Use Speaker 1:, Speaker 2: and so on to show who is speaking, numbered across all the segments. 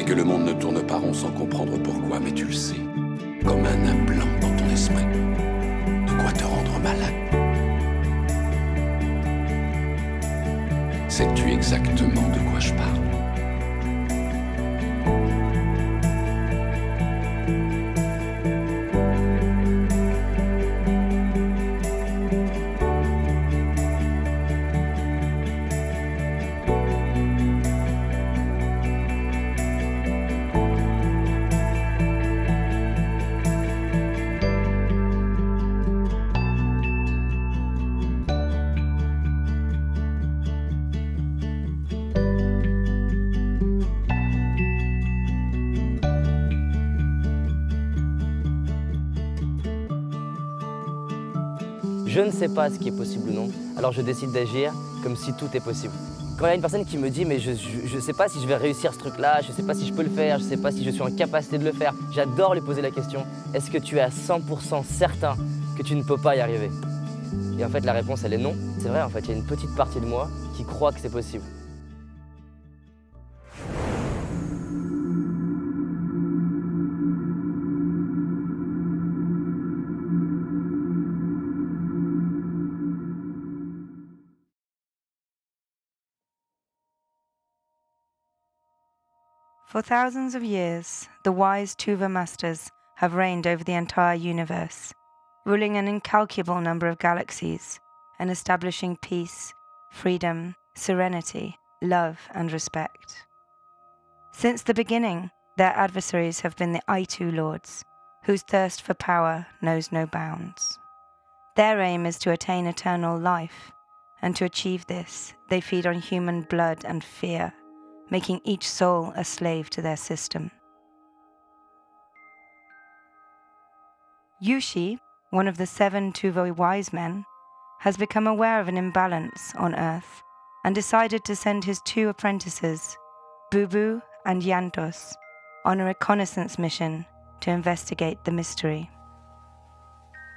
Speaker 1: sais que le monde ne tourne pas rond sans comprendre pourquoi, mais tu le sais, comme un implant dans ton esprit. De quoi te rendre malade. Sais-tu exactement de quoi je parle?
Speaker 2: Je ne sais pas ce qui est possible ou non, alors je décide d'agir comme si tout est possible. Quand il y a une personne qui me dit « mais je ne sais pas si je vais réussir ce truc-là, je ne sais pas si je peux le faire, je ne sais pas si je suis en capacité de le faire », j'adore lui poser la question « est-ce que tu es à 100% certain que tu ne peux pas y arriver ?» Et en fait la réponse elle est non. C'est vrai, en fait, il y a une petite partie de moi qui croit que c'est possible.
Speaker 3: For thousands of years, the wise Tuva masters have reigned over the entire universe, ruling an incalculable number of galaxies and establishing peace, freedom, serenity, love, and respect. Since the beginning, their adversaries have been the Aitu lords, whose thirst for power knows no bounds. Their aim is to attain eternal life, and to achieve this, they feed on human blood and fear, making each soul a slave to their system. Yushi, one of the 7 Tuva wise men, has become aware of an imbalance on Earth and decided to send his 2 apprentices, Bubu and Yantos, on a reconnaissance mission to investigate the mystery.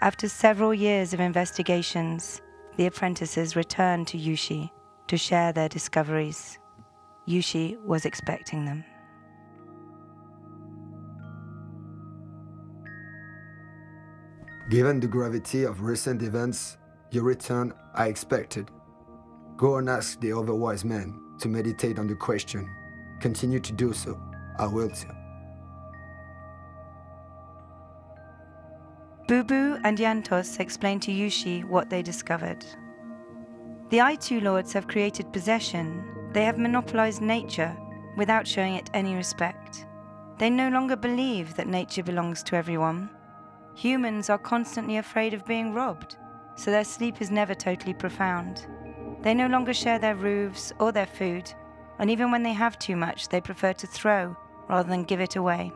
Speaker 3: After several years of investigations, the apprentices returned to Yushi to share their discoveries. Yushi was expecting them.
Speaker 4: Given the gravity of recent events, your return I expected. Go and ask the other wise men to meditate on the question. Continue to do so. I will too.
Speaker 3: Bubu and Yantos explained to Yushi what they discovered. The Aitu lords have created possession. They have monopolized nature without showing it any respect. They no longer believe that nature belongs to everyone. Humans are constantly afraid of being robbed, so their sleep is never totally profound. They no longer share their roofs or their food, and even when they have too much, they prefer to throw rather than give it away.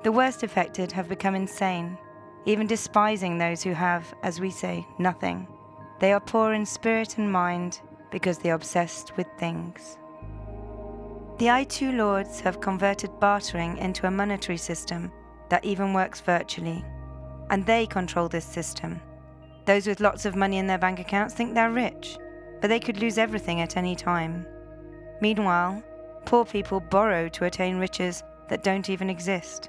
Speaker 3: The worst affected have become insane, even despising those who have, as we say, nothing. They are poor in spirit and mind because they are obsessed with things. The Aitu lords have converted bartering into a monetary system that even works virtually, and they control this system. Those with lots of money in their bank accounts think they're rich, but they could lose everything at any time. Meanwhile, poor people borrow to attain riches that don't even exist.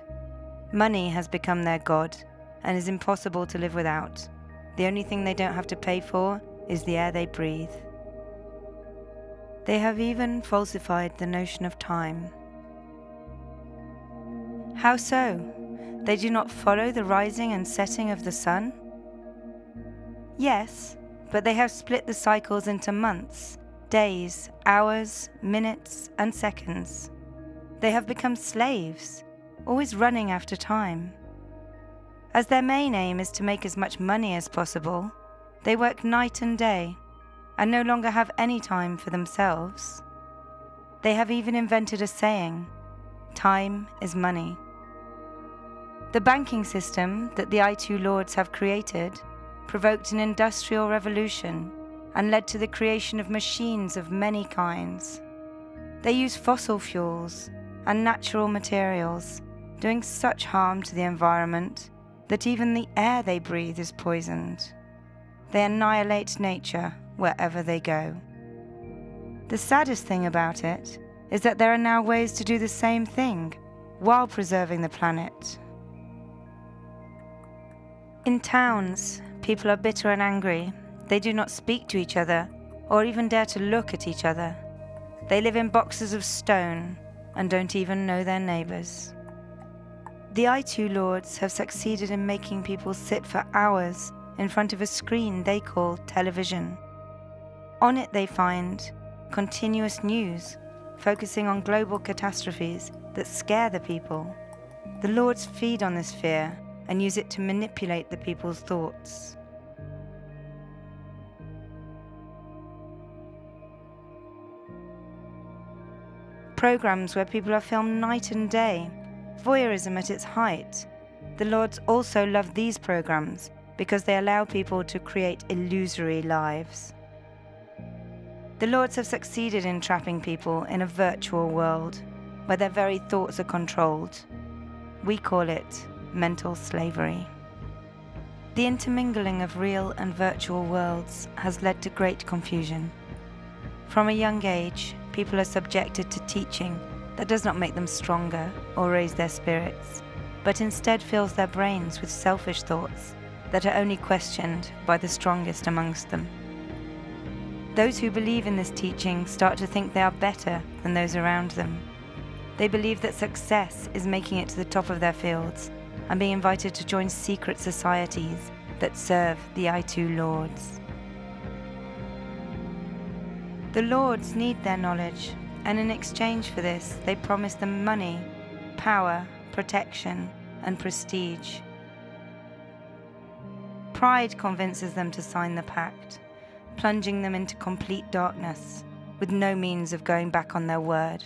Speaker 3: Money has become their god and is impossible to live without. The only thing they don't have to pay for is the air they breathe. They have even falsified the notion of time. How so? They do not follow the rising and setting of the sun? Yes, but they have split the cycles into months, days, hours, minutes, and seconds. They have become slaves, always running after time. As their main aim is to make as much money as possible, they work night and day, and no longer have any time for themselves. They have even invented a saying, "Time is money." The banking system that the Aitu lords have created provoked an industrial revolution and led to the creation of machines of many kinds. They use fossil fuels and natural materials, doing such harm to the environment that even the air they breathe is poisoned. They annihilate nature wherever they go. The saddest thing about it is that there are now ways to do the same thing while preserving the planet. In towns, people are bitter and angry. They do not speak to each other or even dare to look at each other. They live in boxes of stone and don't even know their neighbors. The I2 Lords have succeeded in making people sit for hours in front of a screen they call television. On it they find continuous news, focusing on global catastrophes that scare the people. The Lords feed on this fear and use it to manipulate the people's thoughts. Programs where people are filmed night and day, voyeurism at its height. The Lords also love these programs because they allow people to create illusory lives. The Lords have succeeded in trapping people in a virtual world where their very thoughts are controlled. We call it mental slavery. The intermingling of real and virtual worlds has led to great confusion. From a young age, people are subjected to teaching that does not make them stronger or raise their spirits, but instead fills their brains with selfish thoughts that are only questioned by the strongest amongst them. Those who believe in this teaching start to think they are better than those around them. They believe that success is making it to the top of their fields and being invited to join secret societies that serve the I2 Lords. The Lords need their knowledge, and in exchange for this, they promise them money, power, protection, and prestige. Pride convinces them to sign the pact, plunging them into complete darkness, with no means of going back on their word.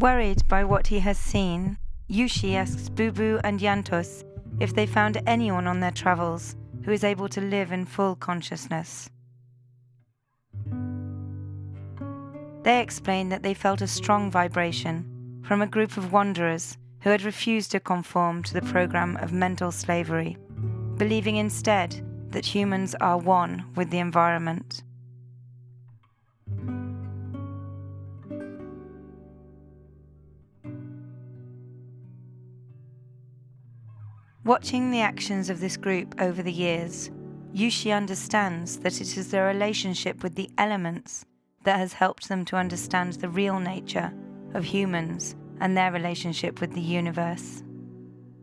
Speaker 3: Worried by what he has seen, Yushi asks Bubu and Yantos if they found anyone on their travels who is able to live in full consciousness. They explain that they felt a strong vibration from a group of wanderers who had refused to conform to the program of mental slavery, believing instead that humans are one with the environment. Watching the actions of this group over the years, Yushi understands that it is their relationship with the elements that has helped them to understand the real nature of humans and their relationship with the universe.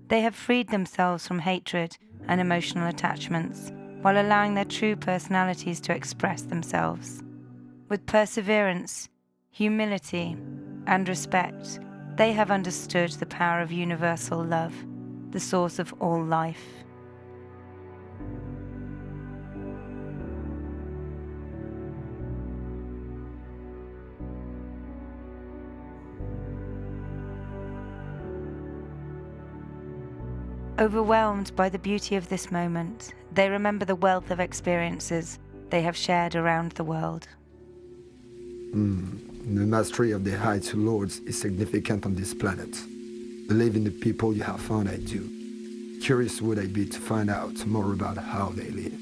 Speaker 3: They have freed themselves from hatred and emotional attachments while allowing their true personalities to express themselves. With perseverance, humility, and respect, they have understood the power of universal love, the source of all life. Overwhelmed by the beauty of this moment, they remember the wealth of experiences they have shared around the world.
Speaker 4: The mastery of the High Two Lords is significant on this planet. Believe in the people you have found, I do. Curious would I be to find out more about how they live.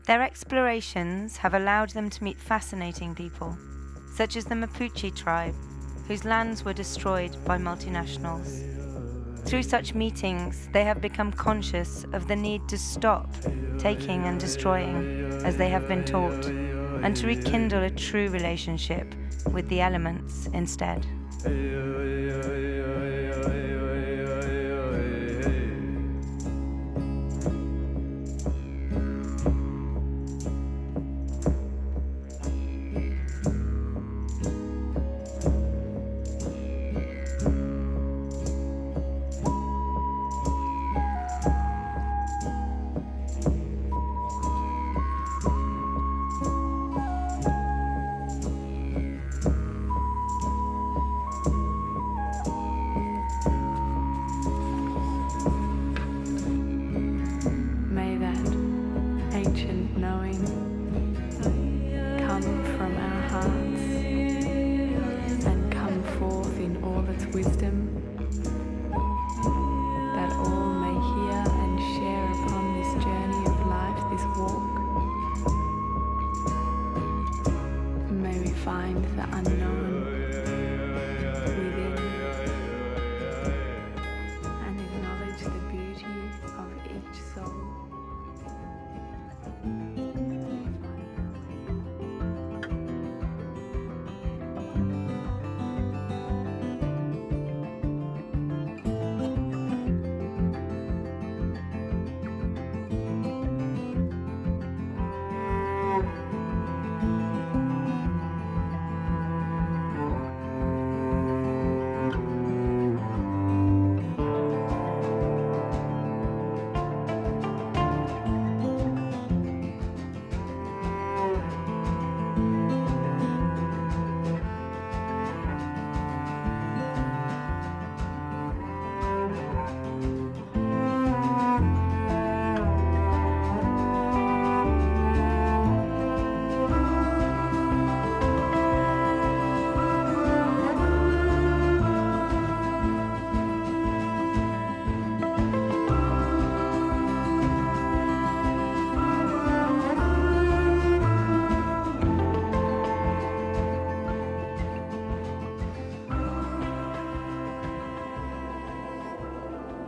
Speaker 3: Their explorations have allowed them to meet fascinating people, such as the Mapuche tribe, whose lands were destroyed by multinationals. Through such meetings, they have become conscious of the need to stop taking and destroying, as they have been taught, and to rekindle a true relationship with the elements instead.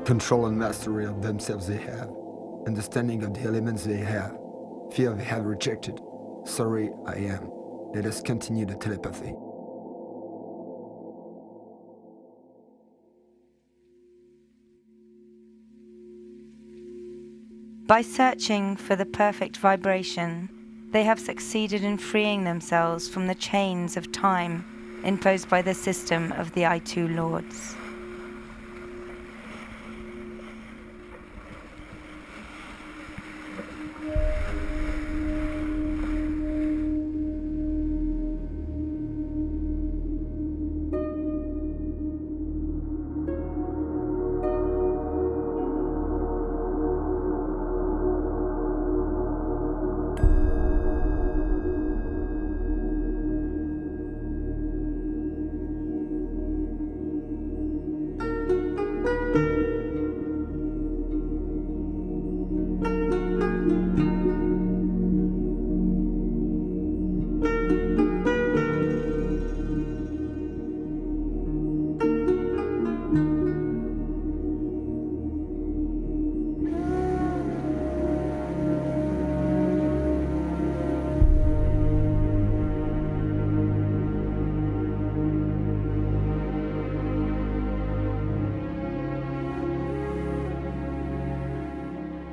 Speaker 4: Control and mastery of themselves they have, understanding of the elements they have, Fear they have rejected. Sorry, I am. Let us continue the telepathy.
Speaker 3: By searching for the perfect vibration, they have succeeded in freeing themselves from the chains of time imposed by the system of the I2 Lords.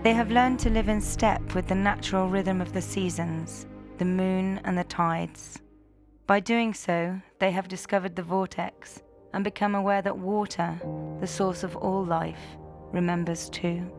Speaker 3: They have learned to live in step with the natural rhythm of the seasons, the moon and the tides. By doing so, they have discovered the vortex and become aware that water, the source of all life, remembers too.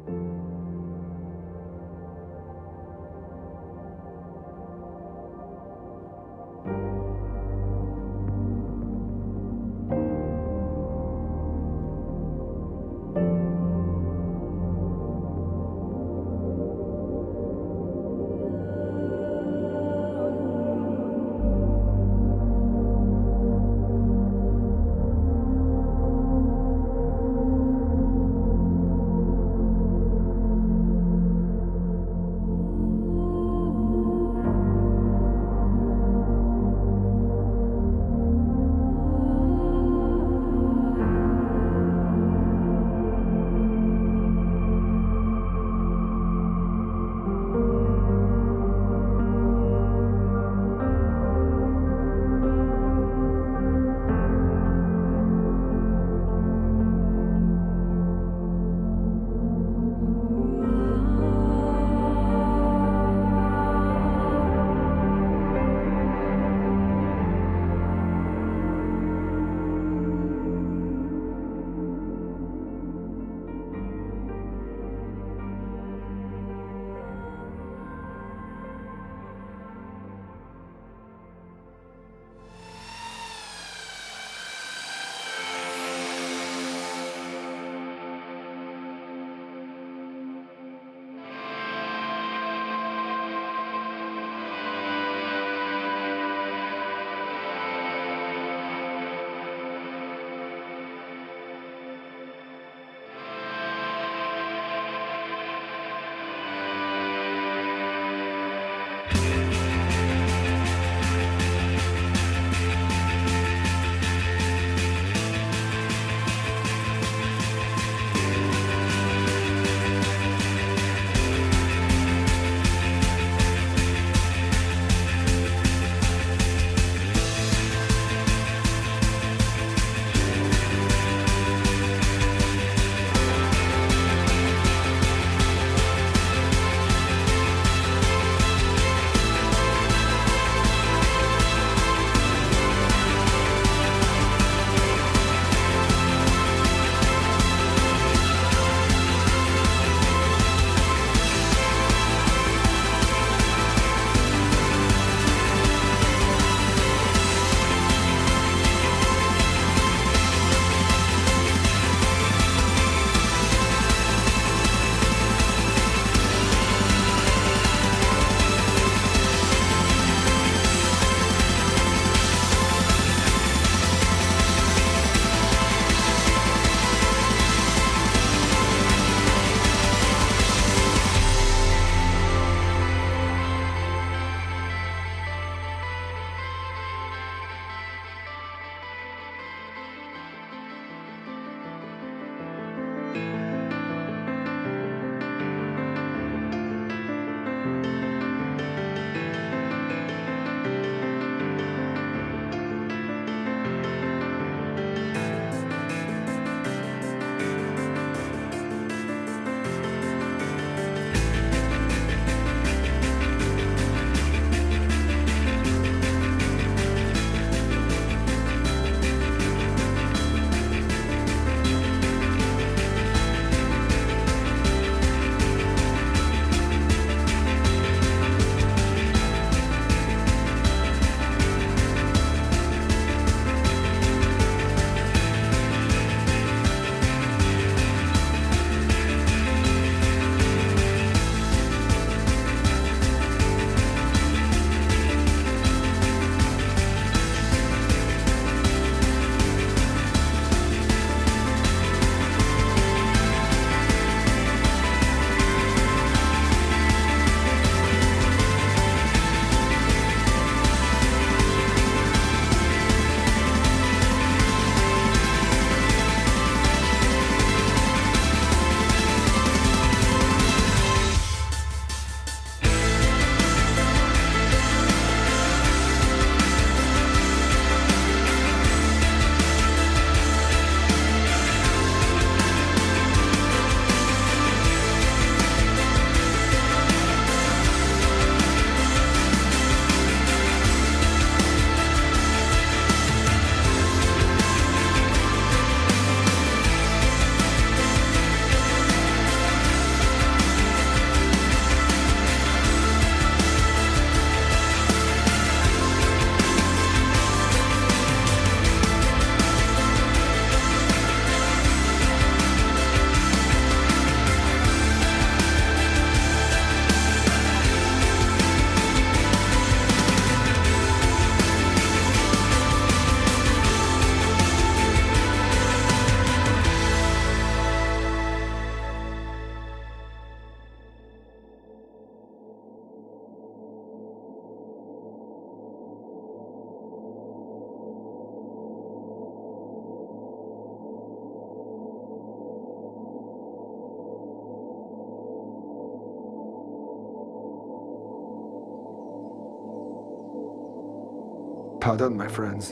Speaker 4: Pardon, my friends,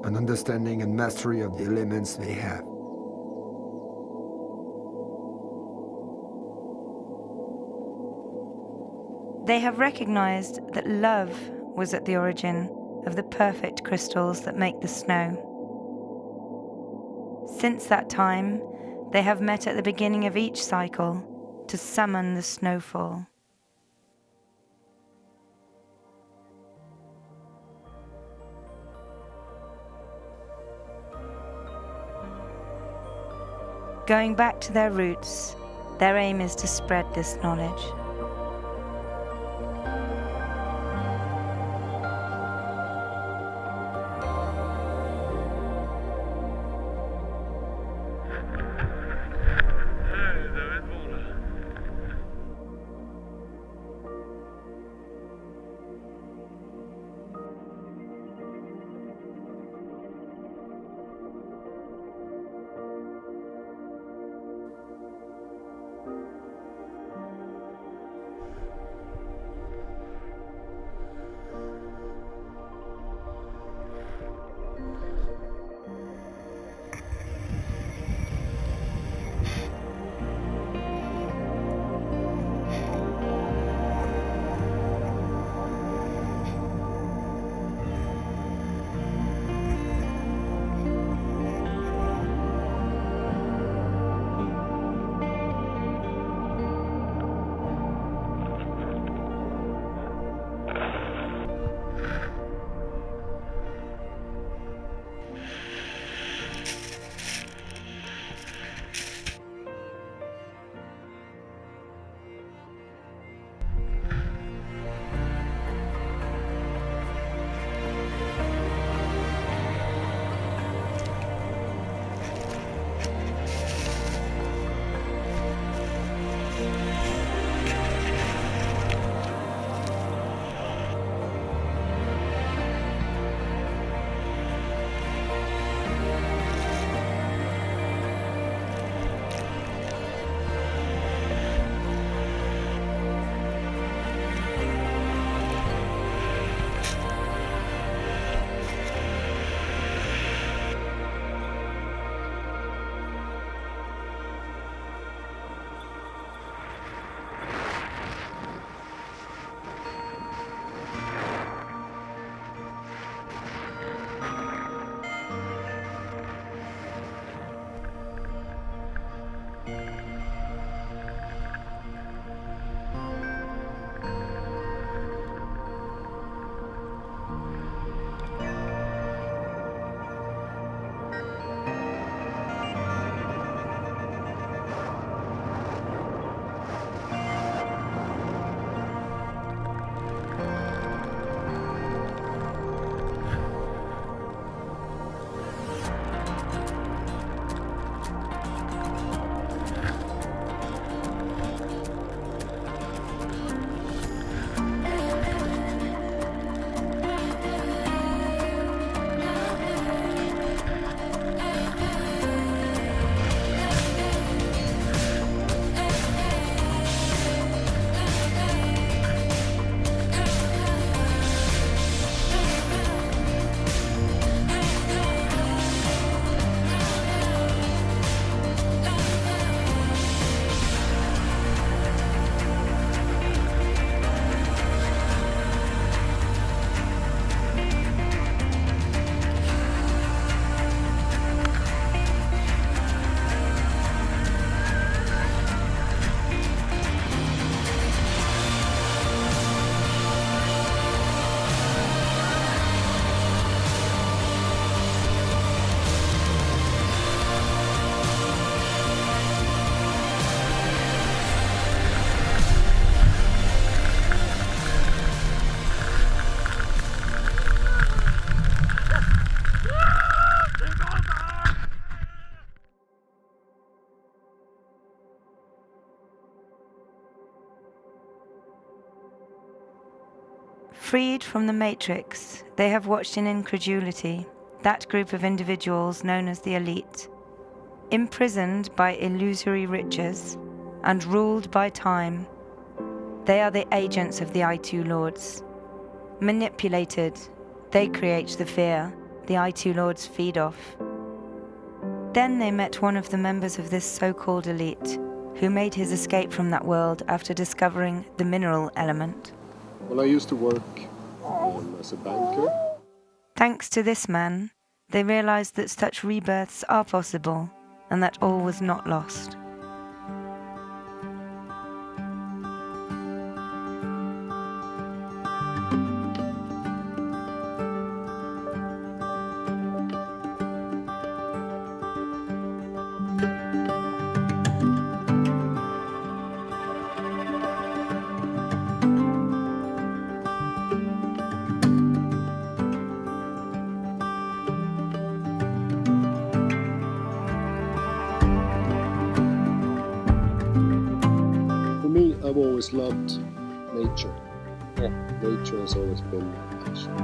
Speaker 4: an understanding and mastery of the elements they have.
Speaker 3: They have recognized that love was at the origin of the perfect crystals that make the snow. Since that time, they have met at the beginning of each cycle to summon the snowfall. Going back to their roots, their aim is to spread this knowledge. Freed from the matrix, they have watched in incredulity that group of individuals known as the elite, imprisoned by illusory riches and ruled by time. They are the agents of the I2 Lords, manipulated They create the fear the I2 lords feed off. Then they met one of the members of this so-called elite, who made his escape from that world after discovering the mineral element.
Speaker 5: Well, I used to work as a banker.
Speaker 3: Thanks to this man, they realized that such rebirths are possible and that all was not lost.
Speaker 5: I've always loved nature.
Speaker 2: Yeah.
Speaker 5: Nature has always been my passion.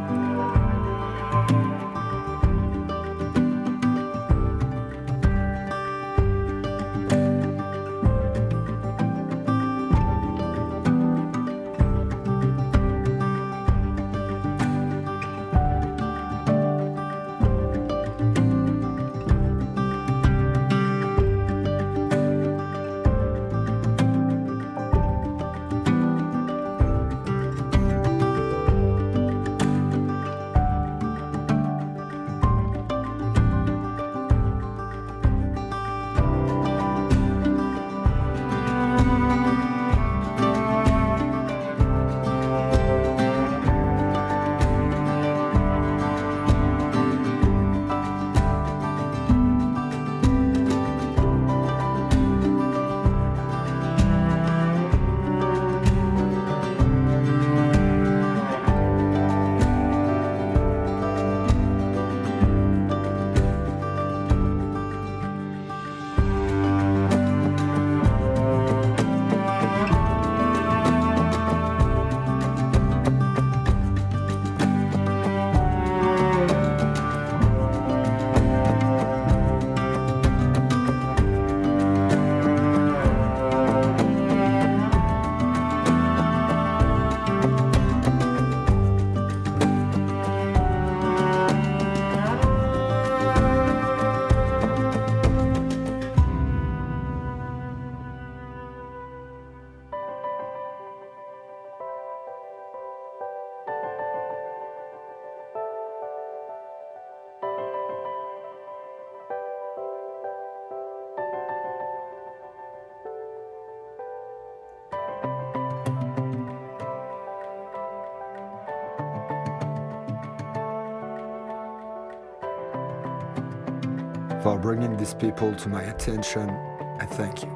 Speaker 4: For bringing these people to my attention, I thank you.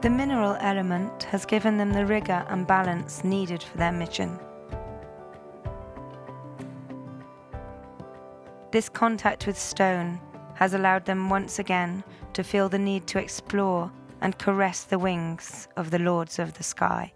Speaker 3: The mineral element has given them the rigor and balance needed for their mission. This contact with stone has allowed them once again to feel the need to explore and caress the wings of the lords of the sky.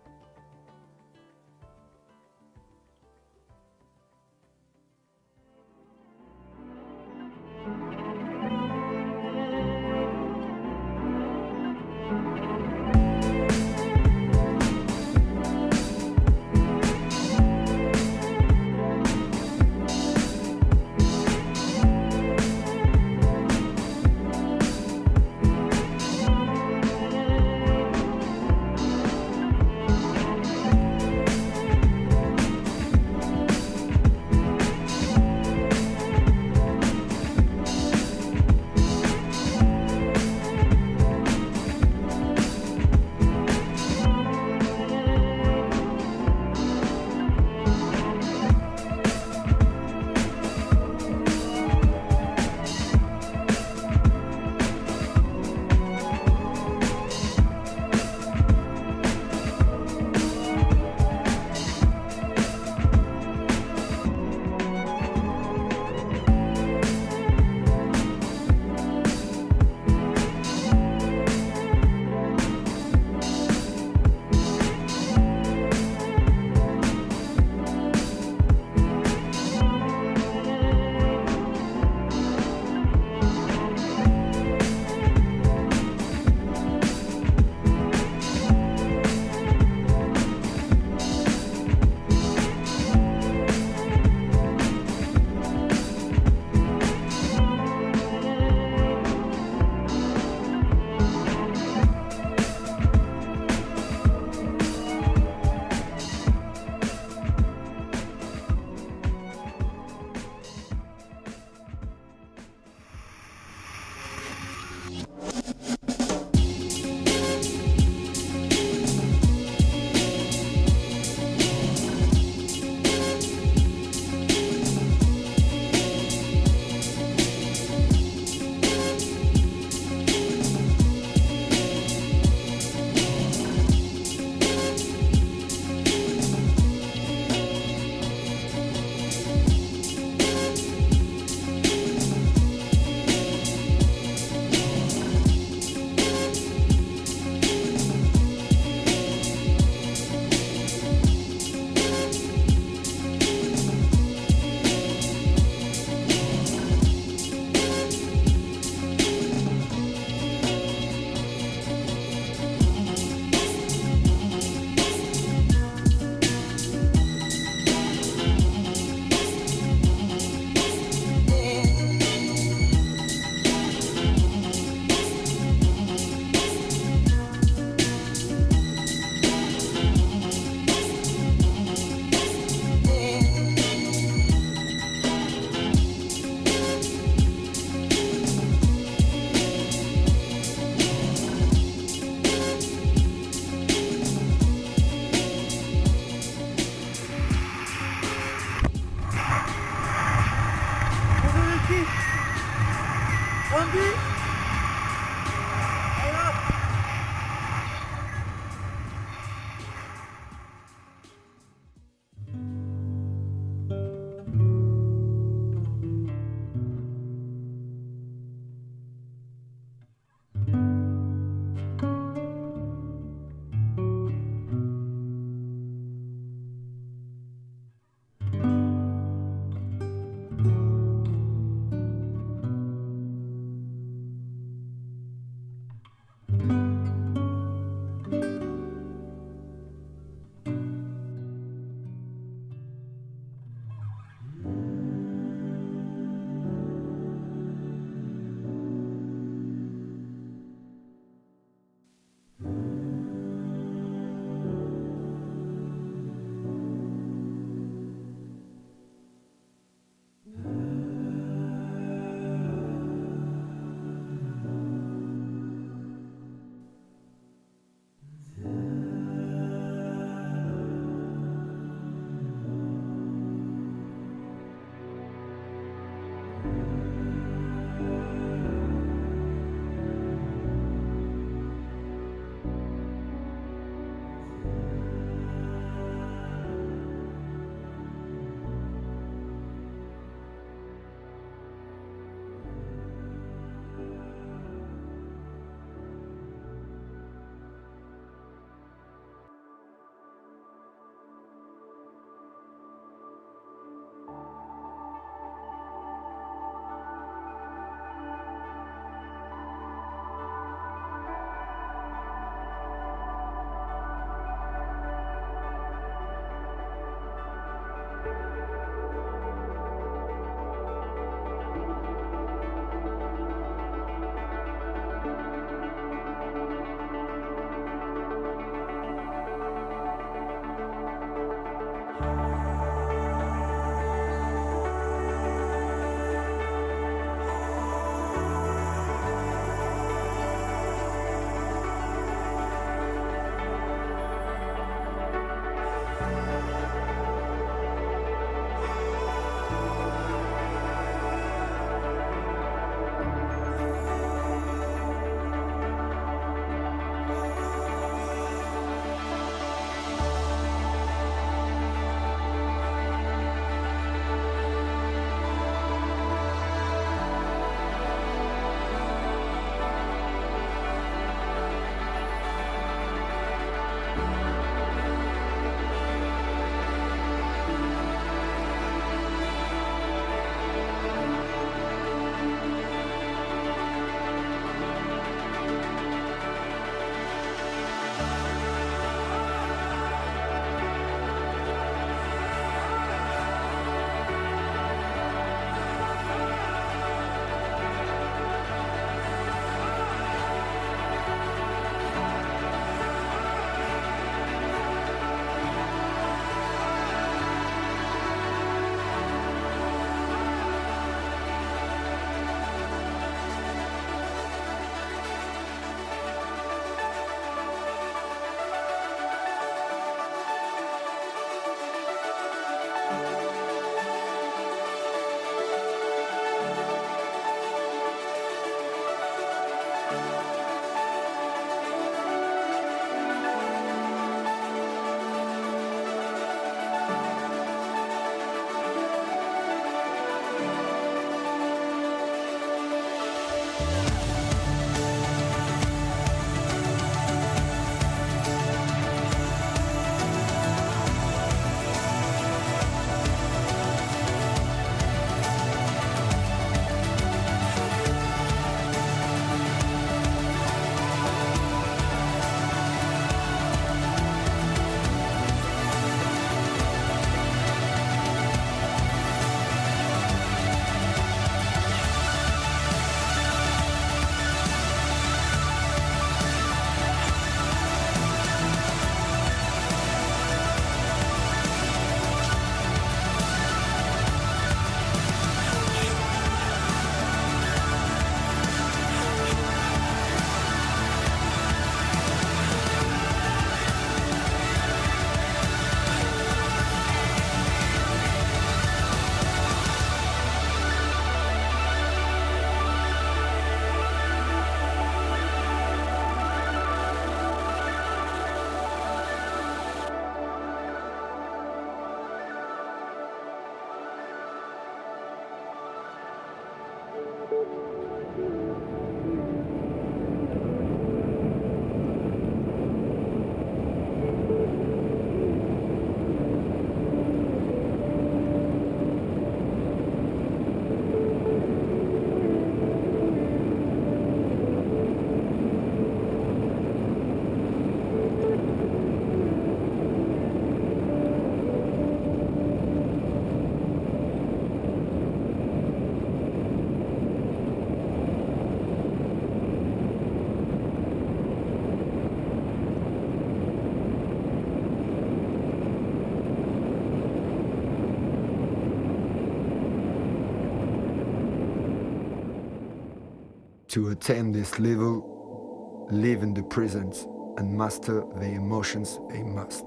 Speaker 4: To attain this level, live in the present and master the emotions they must.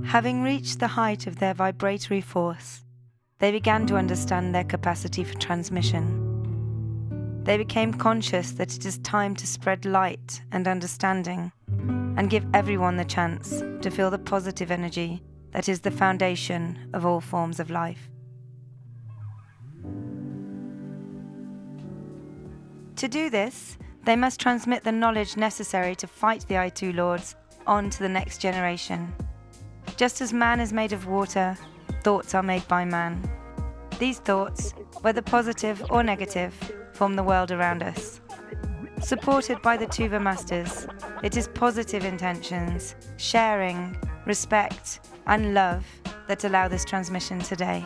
Speaker 3: Having reached the height of their vibratory force, they began to understand their capacity for transmission. They became conscious that it is time to spread light and understanding and give everyone the chance to feel the positive energy that is the foundation of all forms of life. To do this, they must transmit the knowledge necessary to fight the I2 Lords on to the next generation. Just as man is made of water, thoughts are made by man. These thoughts, whether positive or negative, form the world around us. Supported by the Tuva Masters, it is positive intentions, sharing, respect, and love that allow this transmission today.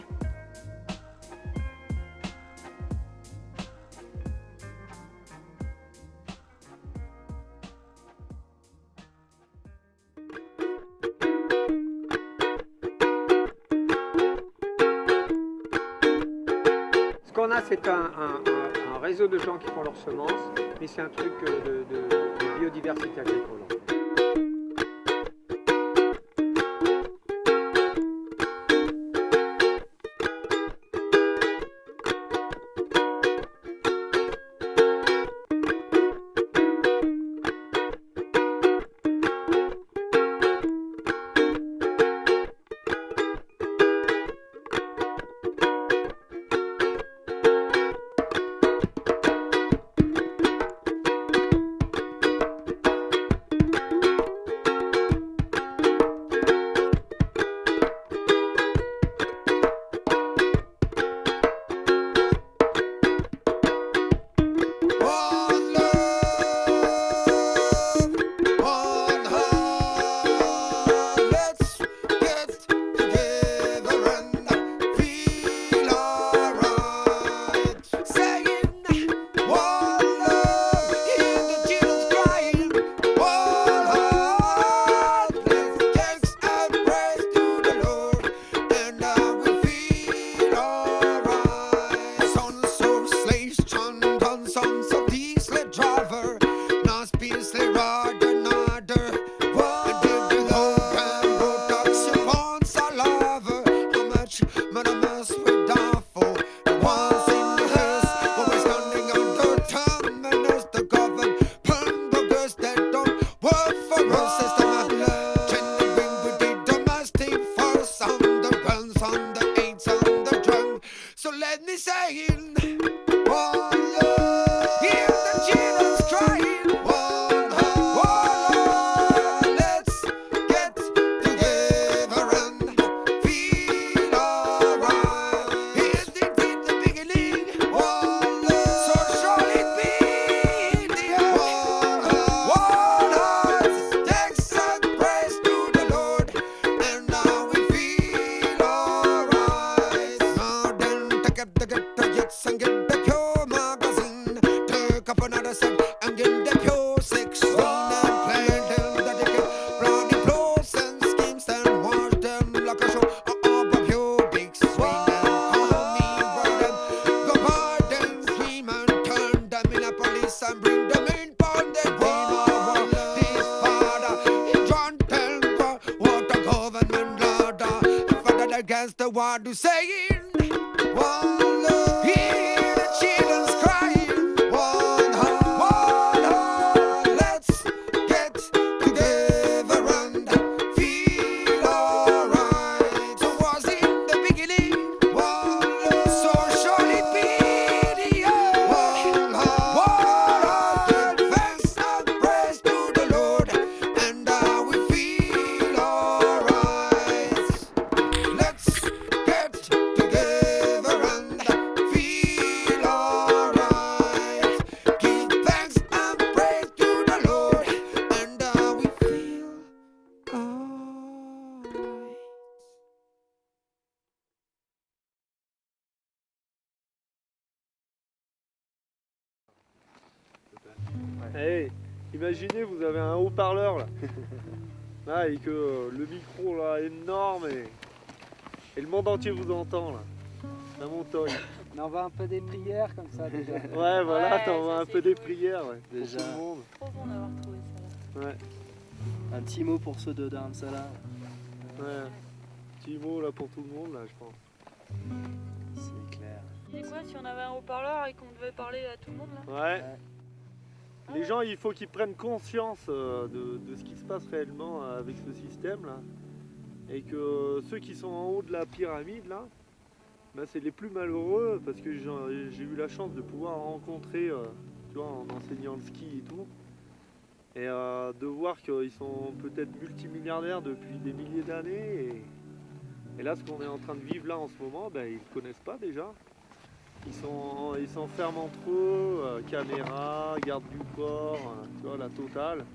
Speaker 6: Ce qu'on a, c'est un réseau de gens qui font leurs semences, mais c'est un truc de biodiversité agricole.
Speaker 7: Against the one who's saying one love, hear the children's crying, one heart, let's get together and feel alright. So was in the beginning, one love, so shall it be the end. One heart, thanks and praise to the Lord, and we feel alright. Let's get together and feel alright. Give thanks and praise to the Lord, and we feel alright.
Speaker 6: Et
Speaker 8: Imaginez, vous avez un haut-parleur là. Là, et que le micro là énorme et le monde entier vous entend là. La montagne.
Speaker 9: On envoie un peu des prières comme ça déjà.
Speaker 8: Ouais, voilà,
Speaker 10: Ouais,
Speaker 8: t'envoies
Speaker 10: ça,
Speaker 8: un
Speaker 10: c'est
Speaker 8: peu des
Speaker 10: cool.
Speaker 8: prières ouais,
Speaker 9: Déjà.
Speaker 8: pour tout le monde.
Speaker 10: Trop bon d'avoir trouvé ça.
Speaker 8: Ouais,
Speaker 9: Un petit mot pour ceux de Dharamsala.
Speaker 8: ouais. Petit mot là pour tout le monde là, je pense.
Speaker 9: C'est clair.
Speaker 10: C'est quoi si on avait un haut-parleur et qu'on devait parler à tout le monde là?
Speaker 8: Ouais. Les gens, il faut qu'ils prennent conscience de ce qui se passe réellement avec ce système là. Et que ceux qui sont en haut de la pyramide là, bah, c'est les plus malheureux parce que j'ai eu la chance de pouvoir rencontrer, tu vois, en enseignant le ski et tout. Et de voir qu'ils sont peut-être multimilliardaires depuis des milliers d'années. Et là, ce qu'on est en train de vivre là en ce moment, bah, ils ne connaissent pas déjà. Ils s'enferment entre eux, caméra, garde du corps, tu vois, la totale.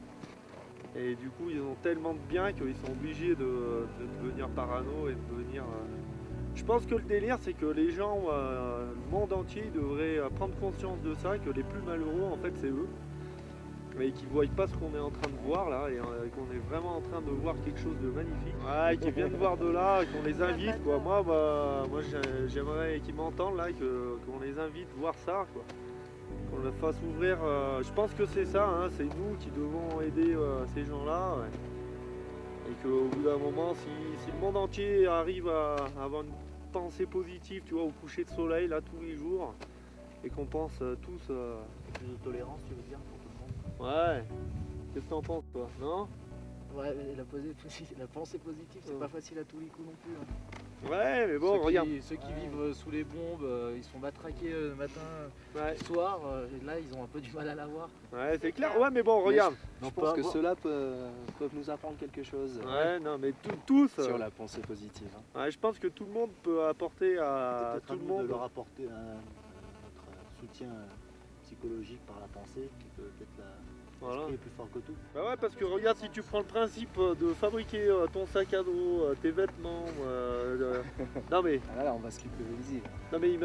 Speaker 8: Et du coup, ils ont tellement de biens qu'ils sont obligés de devenir parano et de devenir... Je pense que le délire, c'est que les gens, le monde entier, devrait prendre conscience de ça, que les plus malheureux, en fait, c'est eux. Mais qu'ils ne voient pas ce qu'on est en train de voir là, et qu'on est vraiment en train de voir quelque chose de magnifique. Ouais, qu'ils viennent voir de là, qu'on les invite, quoi. Moi j'aimerais qu'ils m'entendent là, qu'on les invite voir ça, quoi. Qu'on leur fasse ouvrir. Je pense que c'est ça, hein, c'est nous qui devons aider ces gens-là. Ouais. Et qu'au bout d'un moment, si le monde entier arrive à avoir une pensée positive, tu vois, au coucher de soleil, là, tous les jours, et qu'on pense tous...
Speaker 9: Plus de tolérance, tu veux dire, pour tout le monde.
Speaker 8: Ouais, qu'est-ce que t'en penses, toi, non?
Speaker 9: Ouais, mais la pensée positive, c'est pas facile à tous les coups non plus. Hein.
Speaker 8: Ouais, mais bon, regarde.
Speaker 9: Ceux qui vivent sous les bombes, ils sont matraqués le matin,
Speaker 8: Ouais.
Speaker 9: le soir, et là ils ont un peu du mal à l'avoir.
Speaker 8: Ouais, c'est clair. Ouais, mais bon, regarde.
Speaker 9: Je pense que ceux-là peuvent nous apprendre quelque chose.
Speaker 8: Ouais, non, mais tous.
Speaker 9: Sur la pensée positive. Hein.
Speaker 8: Ouais, je pense que tout le monde peut apporter à tout le monde.
Speaker 11: De leur apporter notre soutien psychologique par la pensée, qui peut être
Speaker 8: Voilà.
Speaker 11: l'esprit est plus fort que tout.
Speaker 8: Bah ouais, parce que regarde, si tu prends le principe de fabriquer ton sac à dos, tes vêtements, non mais,
Speaker 9: Ah là, on va se culpabiliser.
Speaker 8: non mais,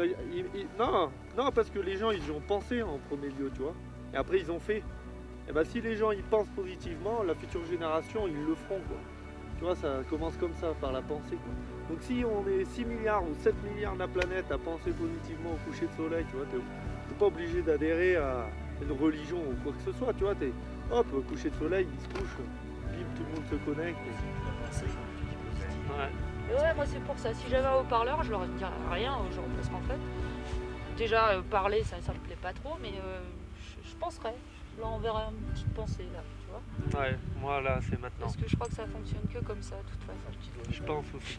Speaker 8: non, parce que les gens ils y ont pensé en premier lieu, tu vois, et après ils ont fait. Et bah si les gens ils pensent positivement, la future génération ils le feront, quoi. Tu vois, ça commence comme ça, par la pensée, quoi. Donc si on est 6 milliards ou 7 milliards de la planète à penser positivement au coucher de soleil, tu vois, t'es pas obligé d'adhérer à une religion ou quoi que ce soit, tu vois, t'es hop, coucher de soleil, il se couche, bim, tout le monde se connecte. Ouais.
Speaker 10: Et ouais, moi c'est pour ça. Si j'avais un haut-parleur, je leur dirais rien aux gens parce qu'en fait, déjà parler ça me plaît pas trop, mais je penserais. Je leur enverrais une petite pensée là, tu vois.
Speaker 8: Ouais, moi là c'est maintenant.
Speaker 10: Parce que je crois que ça fonctionne que comme ça de toute façon.
Speaker 8: Je pense aussi.